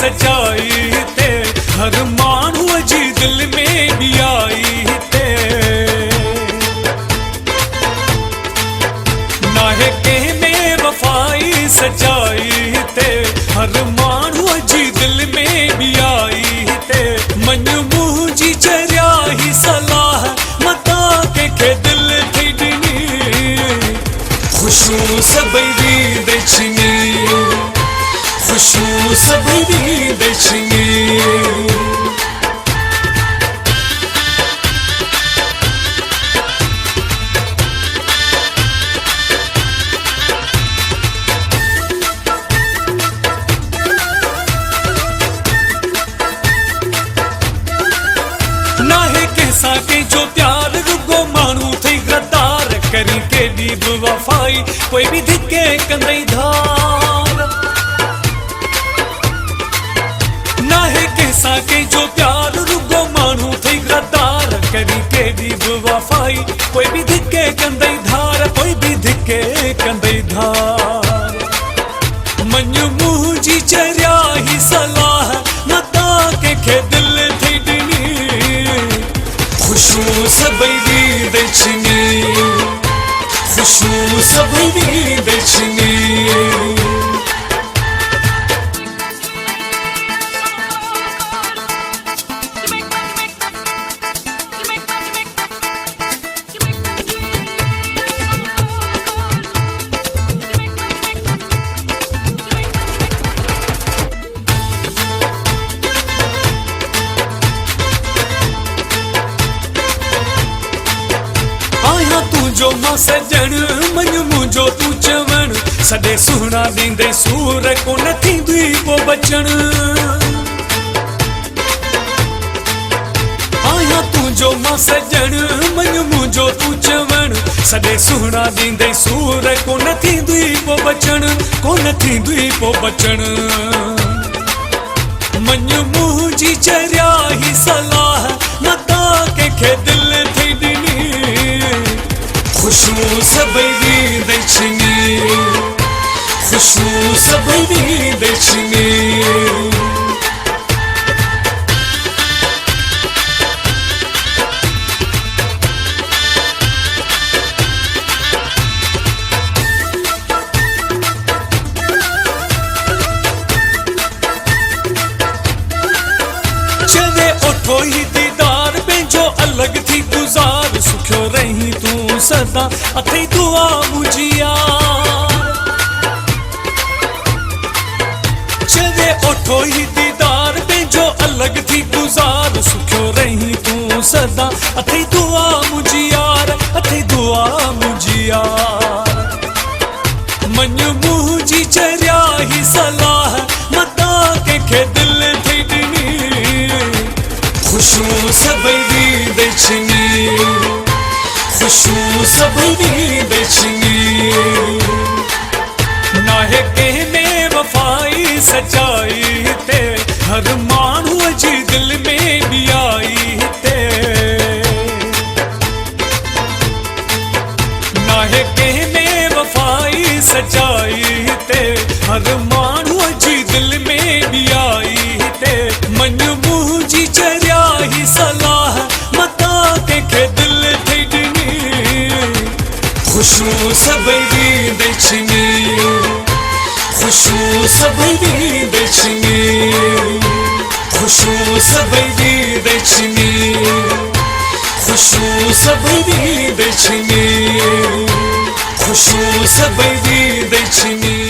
सचाई ते हर माण्हूअ जी दिल में भी आई ते नाहे कंहिं में वफ़ाई सचाई ते हर माण्हूअ जी दिल में भी आई ते मन मुंहिंजी चरिया ही सलाह मता कंहिंखे दिल थी ॾिनी खुशबू सभई वींदे छिनी खुशबू सभई वींदे छिनी नाहे कंहिंसां कंहिंजो प्यार रुगो माण्हू थई गद्दार करी केॾी बि वफ़ाई कोई बि धिके कंदई धार नाहे कंहिंसां कंहिंजो प्यार रुगो माण्हू थई गद्दार करी केॾी बि वफ़ाई कोई बि धिके कंदई धार कोई बि धिके कंदई धार मन मुंहिंजी चरिया ही सलाह मता कंहिंखे दिल थी ॾिनी खुशबू सभई वींदे छिनी खुशबू सभई वींदे छिनी तुझो मां सजण मन मुंहिंजो तूं चवण सॾे सुहिणा ॾींदे सूर कोन थींदी को बचण आहियां तुंहिंजो मां सजण मन मुंहिंजो तूं चवण सॾे सुहिणा ॾींदे सूर कोन थींदी को बचण कोन थींदी को बचण मन मुंहिंजी चरिया ही सलाह मता कंहिंखे दिल थी ॾिनी खुशबू सभई वींदे छिनी खुशबू सभई वींदे छिनी चवे उठो ही दीदार पंहिंजो अलॻि थी गुज़ार सुखियो रही तूं सदा अथई दुआ मुंहिंजी यार चवे उठो ही दीदार पंहिंजो अलॻि थी गुज़ार सुखियो रही तूं सदा अथई दुआ मुंहिंजी यार अथई दुआ मुंहिंजी यार मन मुंहिंजी चरिया ही सलाह मता कंहिंखे दिल थी ॾिनी खुशबू सभई वींदे छिनी खुशबू सभई वींदे छिनी नाहे कंहिं में वफ़ाई सचाई ते हर माण्हूअ जी दिल में भी आई ते नाहे कंहिं में वफ़ाई सचाई ते हर माण्हूअ जी दिल में भी आई ते मन मुंहिंजी चरिया ही सलाह मता कंहिंखे दिल थी ॾिनी खुशबू सभई वींदे छिनी खुशबू सभई वींदे छिनी खुशबू सभई वींदे छिनी खुशबू सभई वींदे छिनी खुशबू सभई वींदे छिनी।